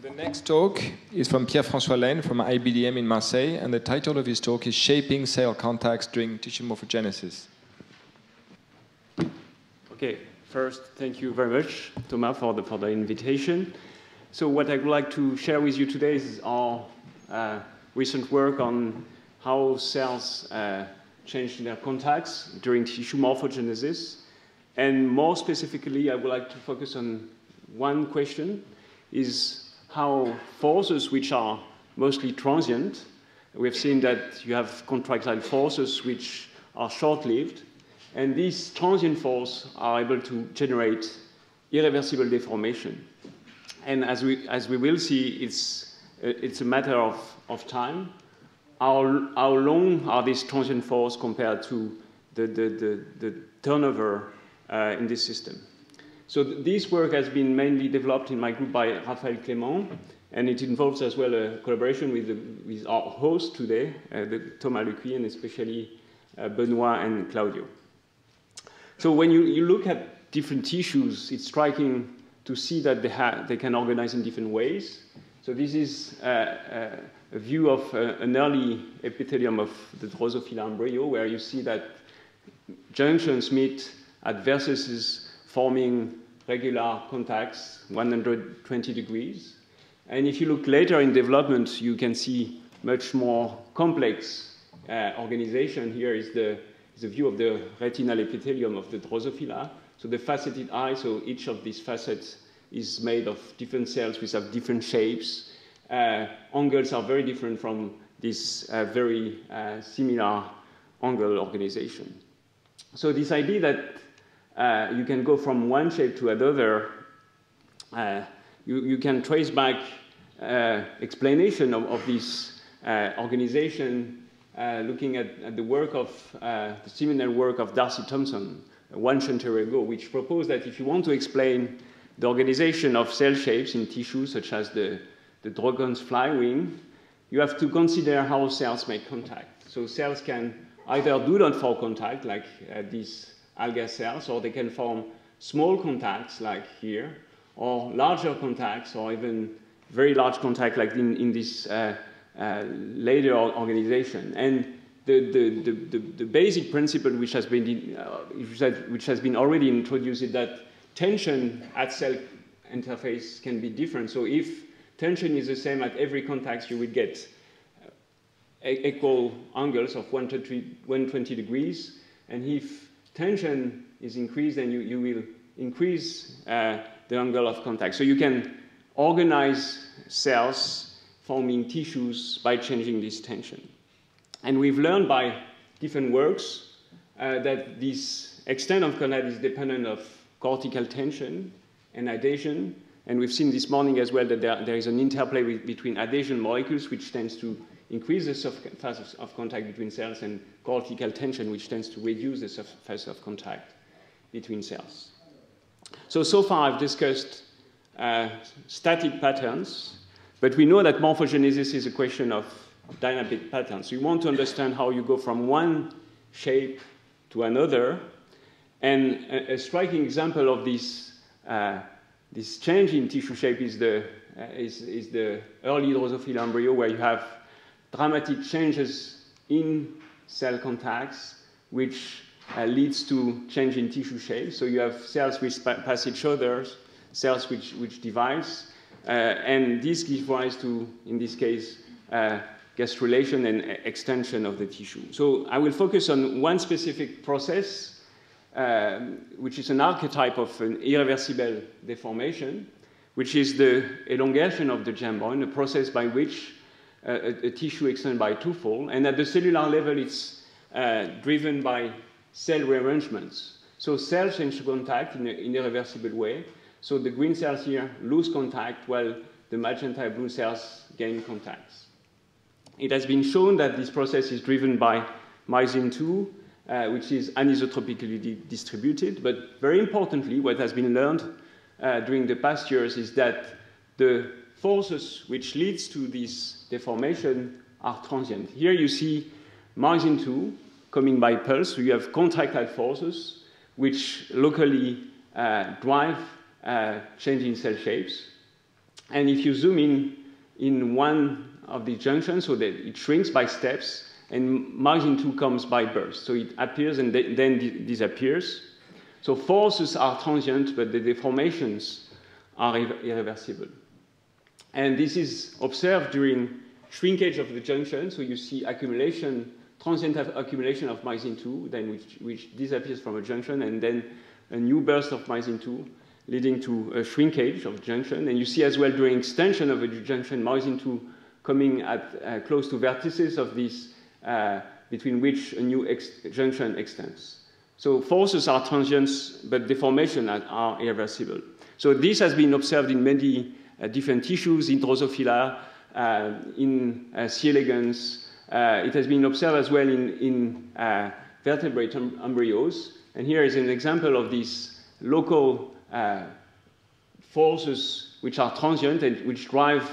The next talk is from Pierre-François Lenne from IBDM in Marseille, and the title of his talk is Shaping Cell Contacts During Tissue Morphogenesis. Okay, first, thank you very much, Thomas, for the invitation. So what I would like to share with you today is our recent work on how cells change their contacts during tissue morphogenesis. And more specifically, I would like to focus on one question, is how forces which are mostly transient, we've seen that you have contractile forces which are short-lived, and these transient forces are able to generate irreversible deformation. And as we will see, it's a matter of time. How long are these transient forces compared to the turnover in this system? So this work has been mainly developed in my group by Raphaël Clément, and it involves as well a collaboration with our host today, Thomas Lecuit, and especially Benoit and Claudio. So when you look at different tissues, it's striking to see that they can organize in different ways. So this is a view of an early epithelium of the Drosophila embryo, where you see that junctions meet at vertices forming regular contacts, 120 degrees. And if you look later in development, you can see much more complex organization. Here is the view of the retinal epithelium of the Drosophila. So the faceted eye, so each of these facets is made of different cells which have different shapes. Angles are very different from this very similar angle organization. So this idea that you can go from one shape to another, you can trace back explanation of this organization looking at the work of the seminal work of Darcy Thompson 1 century ago, which proposed that if you want to explain the organization of cell shapes in tissues, such as the dragon's fly wing, you have to consider how cells make contact. So cells can either do not form contact, like these alga cells, or they can form small contacts, like here, or larger contacts, or even very large contact, like in this later organization. And the basic principle which has been already introduced is that tension at cell interface can be different. So if tension is the same at every contact, you will get equal angles of 120 degrees. And if tension is increased, then you will increase the angle of contact. So you can organize cells forming tissues by changing this tension. And we've learned by different works that this extent of contact is dependent of cortical tension and adhesion. And we've seen this morning as well that there is an interplay between adhesion molecules, which tends to increase the surface of contact between cells, and cortical tension, which tends to reduce the surface of contact between cells. So far I've discussed static patterns, but we know that morphogenesis is a question of dynamic patterns. So you want to understand how you go from one shape to another. And a striking example of this change in tissue shape is the early Drosophila embryo, where you have dramatic changes in cell contacts, which leads to change in tissue shape. So you have cells which pass each other, cells which divide, and this gives rise to, in this case, gastrulation and extension of the tissue. So I will focus on one specific process, which is an archetype of an irreversible deformation, which is the elongation of the jambon, a process by which a tissue extends by twofold. And at the cellular level, it's driven by cell rearrangements. So cells change contact in an irreversible way. So the green cells here lose contact, while the magenta blue cells gain contacts. It has been shown that this process is driven by mysin 2, which is anisotropically distributed. But very importantly, what has been learned during the past years is that the forces which leads to this deformation are transient. Here you see mysin 2 coming by pulse. So you have contractile forces which locally drive change in cell shapes. And if you zoom in one of the junctions, so that it shrinks by steps, and margin 2 comes by burst. So it appears and then disappears. So forces are transient, but the deformations are irreversible. And this is observed during shrinkage of the junction. So you see accumulation, transient accumulation of myosin 2, then which disappears from a junction, and then a new burst of myosin 2, leading to a shrinkage of the junction. And you see as well during extension of a junction, myosin 2 coming at close to vertices of this, between which a new junction extends. So forces are transient, but deformation are irreversible. So this has been observed in many different tissues, in Drosophila, in C. elegans. It has been observed as well in vertebrate embryos. And here is an example of these local forces which are transient and which drive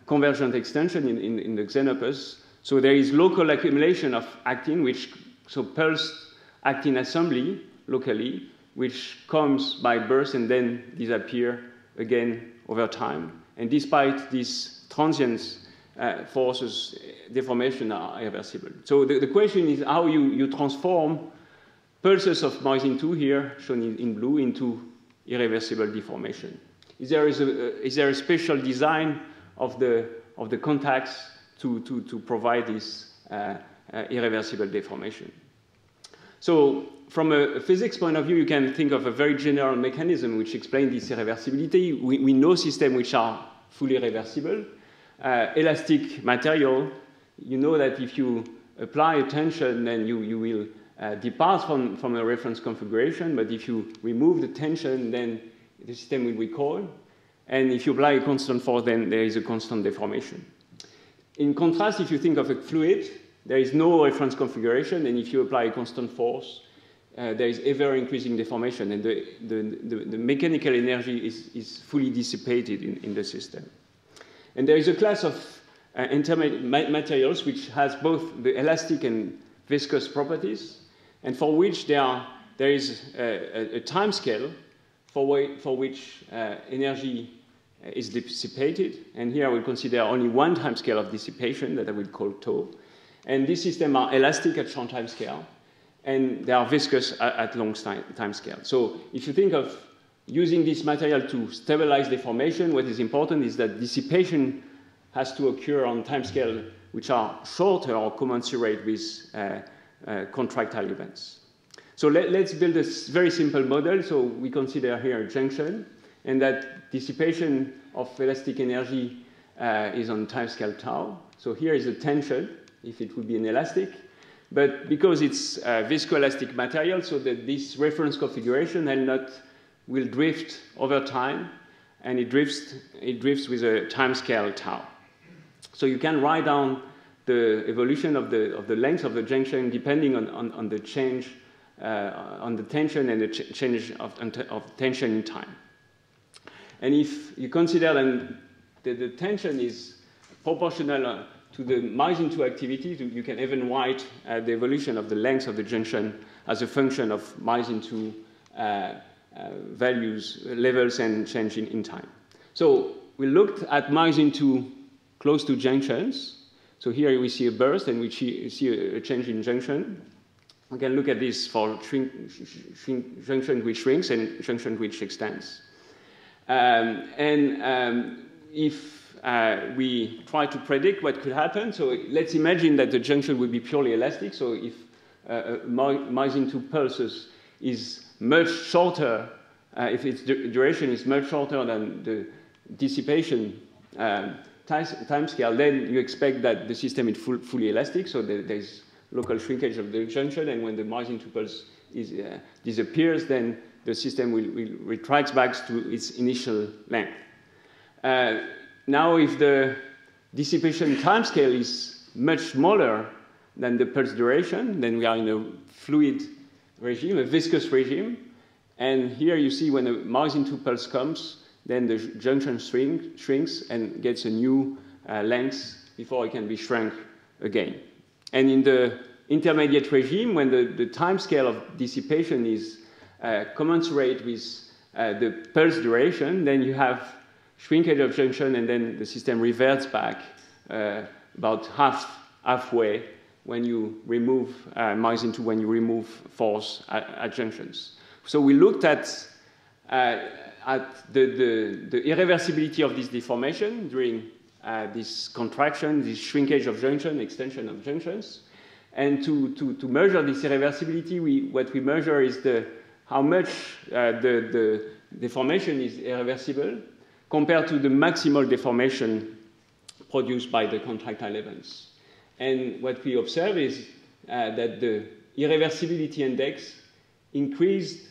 convergent extension in the xenopus. So there is local accumulation of actin, so pulsed actin assembly locally, which comes by burst and then disappear again over time. And despite these transient forces, deformation are irreversible. So the question is how you transform pulses of myosin 2 here, shown in blue, into irreversible deformation. Is there a special design of the contacts to provide this irreversible deformation? So from a physics point of view, you can think of a very general mechanism which explains this irreversibility. We know systems which are fully reversible. Elastic material, you know that if you apply a tension, then you will depart from a reference configuration, but if you remove the tension, then the system will recoil. And if you apply a constant force, then there is a constant deformation. In contrast, if you think of a fluid, there is no reference configuration, and if you apply a constant force, there is ever-increasing deformation, and the mechanical energy is fully dissipated in the system. And there is a class of intermediate materials which has both the elastic and viscous properties, and for which there is a time scale for which energy is dissipated. And here I will consider only one time scale of dissipation that I will call tau. And these systems are elastic at short time scale, and they are viscous at long time scale. So if you think of using this material to stabilize deformation, what is important is that dissipation has to occur on time scale which are shorter or commensurate with contractile events. So let's build a very simple model. So we consider here a junction, and that dissipation of elastic energy is on time scale tau. So here is a tension, if it would be an elastic. But because it's a viscoelastic material, so that this reference configuration will drift over time, and it drifts with a time scale tau. So you can write down the evolution of the length of the junction depending on the change on the tension and the change of tension in time. And if you consider then the tension is proportional to the myosin 2 activity, you can even write the evolution of the length of the junction as a function of myosin 2 values, levels, and change in time. So we looked at myosin 2 close to junctions. So here we see a burst, and we see a change in junction. We can look at this for junction which shrinks and junction which extends. If we try to predict what could happen, so let's imagine that the junction would be purely elastic. So if myosin 2 pulses is much shorter, if its duration is much shorter than the dissipation time scale, then you expect that the system is fully elastic, so there's local shrinkage of the junction, and when the myosin 2 pulse disappears, then the system will retract back to its initial length. Now, if the dissipation time scale is much smaller than the pulse duration, then we are in a fluid regime, a viscous regime. And here you see when the myosin 2 pulse comes, then the junction shrinks and gets a new length before it can be shrunk again. And in the intermediate regime, when the time scale of dissipation is commensurate with the pulse duration, then you have shrinkage of junction, and then the system reverts back about halfway when you remove myosin II, when you remove force at junctions. So we looked at the irreversibility of this deformation during this contraction, this shrinkage of junction, extension of junctions. And to measure this irreversibility, what we measure is how much the deformation is irreversible compared to the maximal deformation produced by the contractile events. And what we observe is that the irreversibility index increased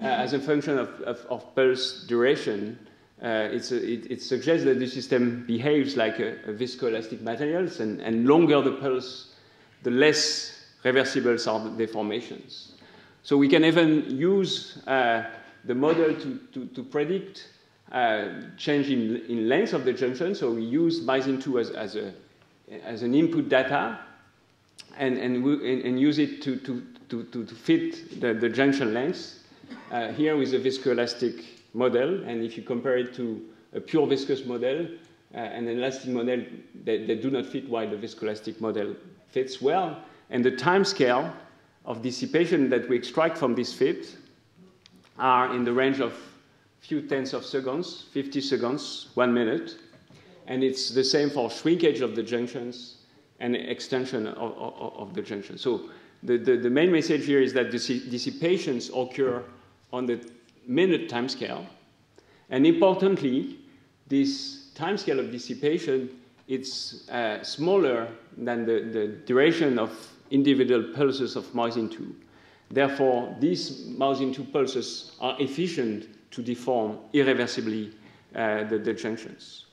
as a function of pulse duration. It suggests that the system behaves like a viscoelastic materials, and longer the pulse, the less reversible are the deformations. So we can even use the model to predict change in length of the junction. So we use myosin II as an input data, and use it to fit the junction length. Here with a viscoelastic model, and if you compare it to a pure viscous model and an elastic model, they do not fit, while the viscoelastic model fits well. And the time scale of dissipation that we extract from this fit are in the range of few tenths of seconds, 50 seconds, 1 minute. And it's the same for shrinkage of the junctions and extension of the junction. So the main message here is that the dissipations occur on the minute time scale. And importantly, this time scale of dissipation, it's smaller than the duration of individual pulses of myosin II. Therefore, these myosin II pulses are efficient to deform irreversibly the junctions.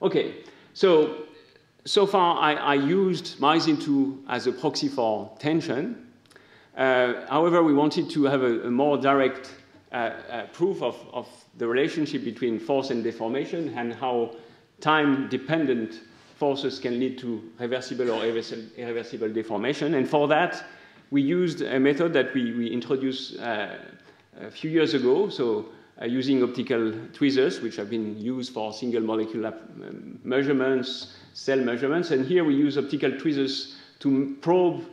Okay, so far I used myosin II as a proxy for tension. However, we wanted to have a more direct proof of the relationship between force and deformation, and how time-dependent forces can lead to reversible or irreversible deformation. And for that, we used a method that we introduced a few years ago, so using optical tweezers, which have been used for single molecular measurements, cell measurements. And here we use optical tweezers to probe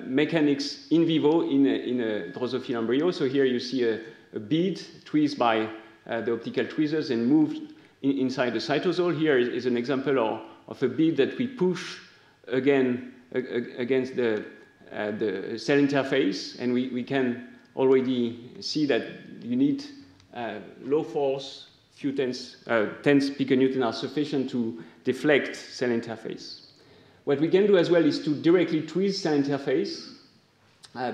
mechanics in vivo in a Drosophila embryo. So here you see a bead tweezed by the optical tweezers and moved inside the cytosol. Here is an example of a bead that we push again against the cell interface, and we can already see that you need low force, few tenths piconewton are sufficient to deflect cell interface. What we can do as well is to directly tweeze cell interface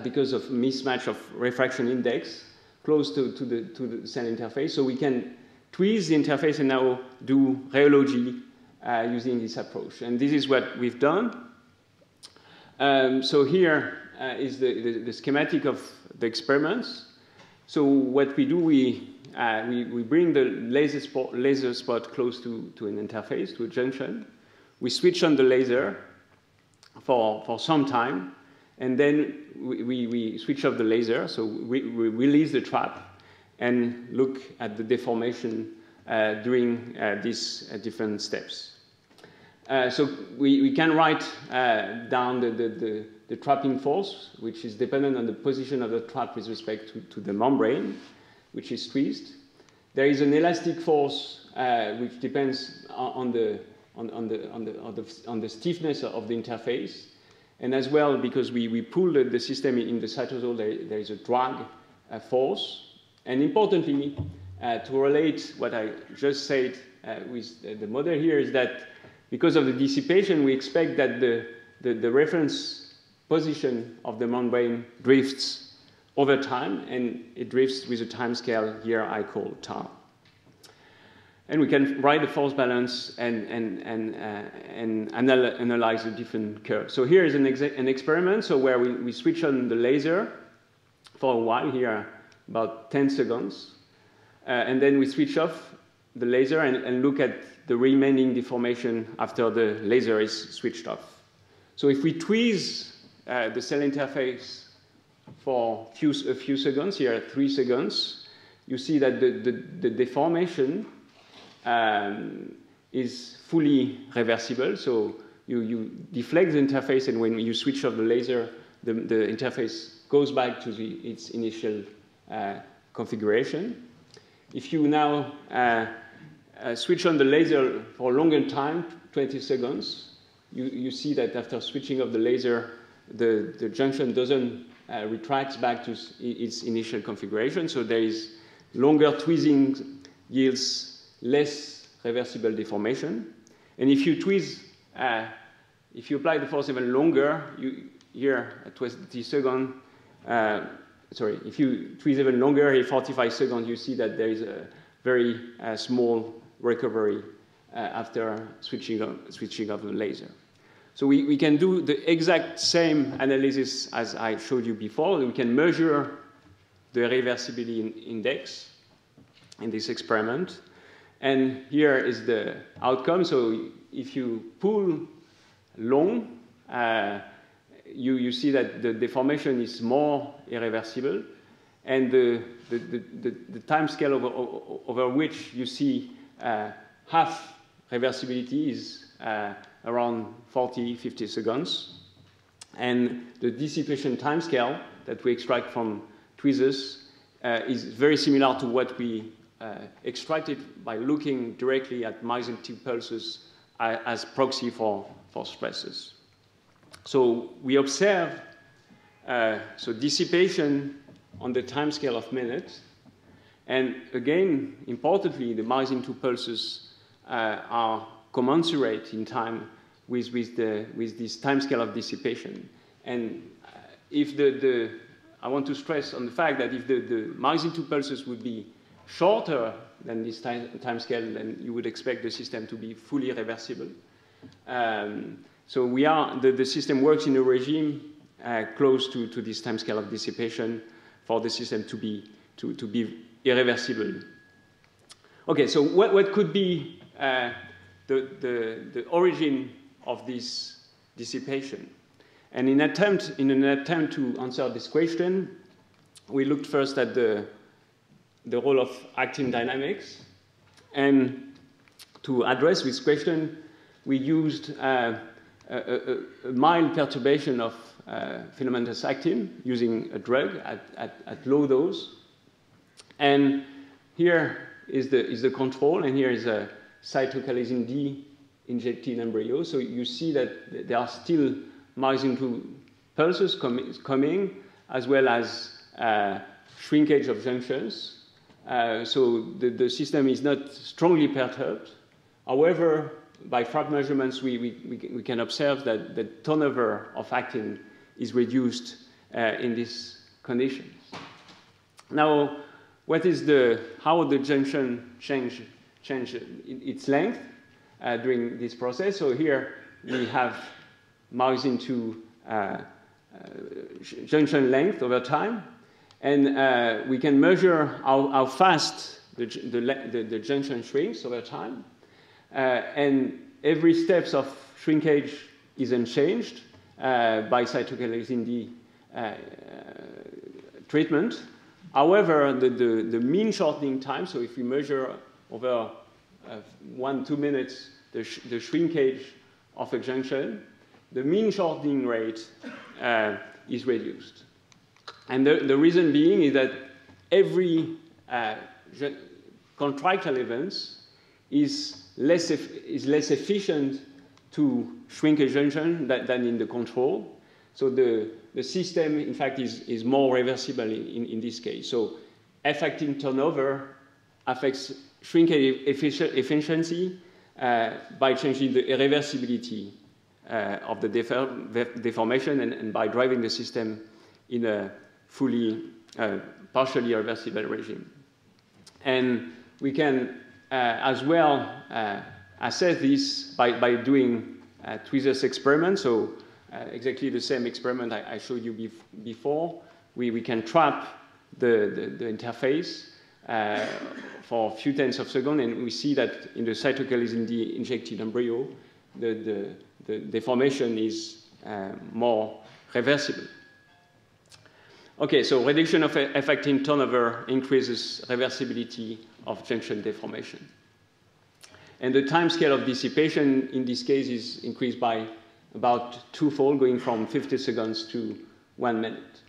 because of mismatch of refraction index close to the cell interface. So we can tweeze the interface and now do rheology using this approach. And this is what we've done. So here is the schematic of the experiments. So what we do, we bring the laser spot close to an interface, to a junction. We switch on the laser for some time, and then we switch off the laser. So we release the trap and look at the deformation during these different steps. So we can write down the trapping force, which is dependent on the position of the trap with respect to the membrane, which is squeezed. There is an elastic force which depends on the stiffness of the interface, and as well, because we pull the system in the cytosol, there is a drag force. And importantly, to relate what I just said with the model here, is that because of the dissipation, we expect that the reference position of the membrane drifts over time, and it drifts with a time scale here I call tau. And we can write the force balance and analyze the different curves. So here is an experiment, so where we switch on the laser for a while, here about 10 seconds, and then we switch off the laser and look at the remaining deformation after the laser is switched off. So if we tweeze the cell interface for a few seconds, here 3 seconds, you see that the deformation is fully reversible. So you deflect the interface, and when you switch off the laser, the interface goes back to its initial configuration. If you now switch on the laser for a longer time, 20 seconds, you see that after switching off the laser, the junction doesn't retract back to its initial configuration. So there is longer tweezing yields less reversible deformation. And if you tweeze, if you apply the force even longer, here at 20 seconds, if you tweeze even longer, at 45 seconds, you see that there is a very small recovery after switching off the laser. So we can do the exact same analysis as I showed you before. We can measure the reversibility index in this experiment. And here is the outcome. So if you pull long, you see that the deformation is more irreversible. And the time scale over which you see half reversibility is around 40, 50 seconds. And the dissipation time scale that we extract from tweezers is very similar to what we extracted by looking directly at myosin tube pulses as proxy for stresses. So we observe dissipation on the time scale of minutes. And again, importantly, the myosin tube pulses are commensurate in time with this time scale of dissipation. And if I want to stress on the fact that if the myosin tube pulses would be shorter than this time scale, then you would expect the system to be fully reversible. So the system works in a regime close to this time scale of dissipation for the system to be irreversible. Okay, so what could be the origin of this dissipation? And in an attempt to answer this question, we looked first at the role of actin dynamics. And to address this question, we used a mild perturbation of filamentous actin using a drug at low dose. And here is the control, and here is a cytokinesin D injected embryo. So you see that there are still myosin tube pulses coming, as well as shrinkage of junctions. So the system is not strongly perturbed. However, by FRAP measurements, we can observe that the turnover of actin is reduced in these conditions. Now, how the junction change its length during this process? So here we have myosin tube junction length over time, and we can measure how fast the junction shrinks over time. And every step of shrinkage is unchanged by cytokinesin D treatment. However, the mean shortening time, so if we measure over 1-2 minutes the shrinkage of a junction, the mean shortening rate is reduced. And the reason being is that every contractile event is less efficient to shrink a junction than in the control. So the system, in fact, is more reversible in this case. So F-actin turnover affects shrinkage efficiency by changing the irreversibility of the deformation and by driving the system in a fully, partially reversible regime. And we can as well assess this by doing tweezers experiment. So exactly the same experiment I showed you before. We can trap the interface for a few tenths of a second, and we see that in the cytokinesin D injected embryo, the deformation is more reversible. Okay, so reduction of F-actin turnover increases reversibility of junction deformation. And the time scale of dissipation in this case is increased by about twofold, going from 50 seconds to 1 minute.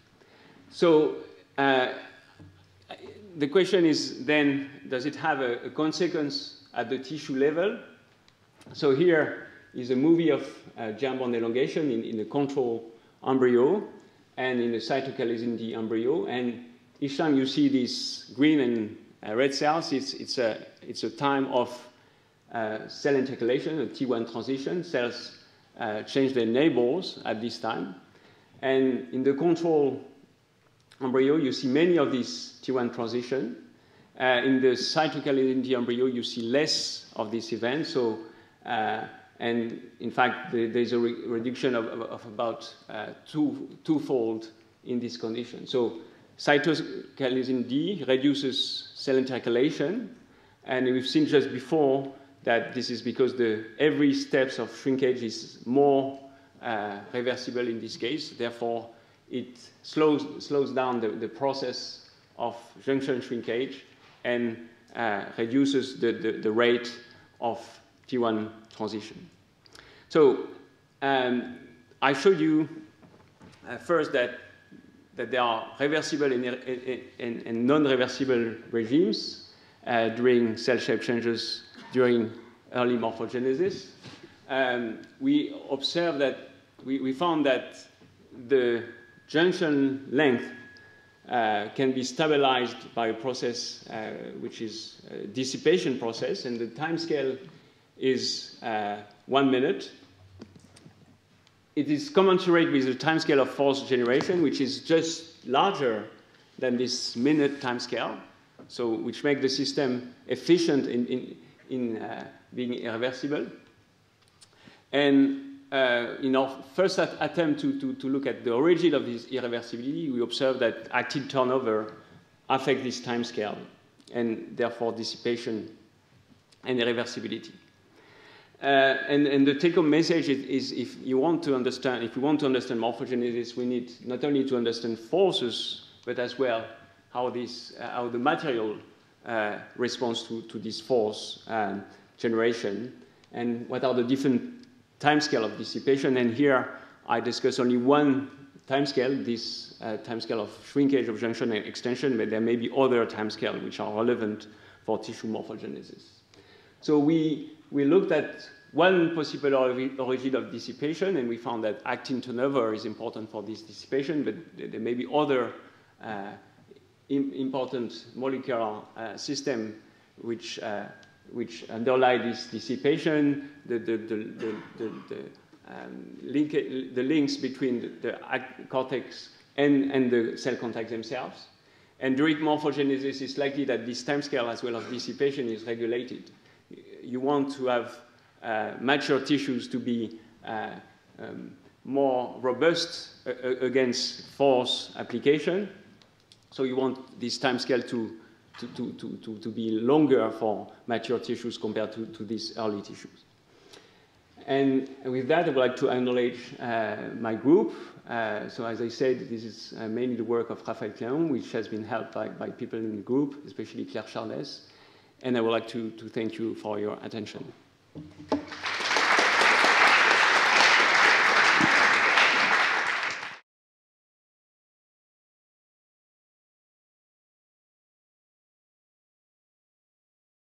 So the question is then, does it have a consequence at the tissue level? So here is a movie of germ bond elongation in the control embryo and in the cytokalism D embryo. And each time you see these green and red cells, it's a time of cell intercalation, a T1 transition. Cells change their neighbors at this time. And in the control embryo, you see many of these T1 transition. In the cytokalism D embryo, you see less of this event. So, and in fact, there's a reduction of about twofold in this condition. So cytokalism D reduces cell intercalation. And we've seen just before that this is because every steps of shrinkage is more reversible in this case. Therefore, it slows down the process of junction shrinkage and reduces the rate of T1 transition. So I showed you first that there are reversible and non-reversible regimes during cell shape changes during early morphogenesis. We observed that we found that the junction length can be stabilized by a process which is a dissipation process, and the time scale is 1 minute. It is commensurate with the time scale of force generation, which is just larger than this minute time scale, so which makes the system efficient in being irreversible. And in our first attempt to look at the origin of this irreversibility, we observed that actin turnover affects this time scale, and therefore dissipation and irreversibility. And the take-home message is if we want to understand morphogenesis, we need not only to understand forces, but as well how the material responds to this force generation, and what are the different timescale of dissipation. And here I discuss only one timescale, this timescale of shrinkage of junction and extension, but there may be other timescales which are relevant for tissue morphogenesis. So we looked at one possible origin of dissipation, and we found that actin turnover is important for this dissipation, but there may be other important molecular system which underlie this dissipation, the links between the cortex and the cell contacts themselves. And during morphogenesis, it's likely that this timescale as well as dissipation is regulated. You want to have mature tissues to be more robust against force application. So you want this timescale to be longer for mature tissues compared to these early tissues. And with that, I would like to acknowledge my group. So as I said, this is mainly the work of Raphaël Cléon, which has been helped by people in the group, especially Claire Chardès. And I would like to thank you for your attention.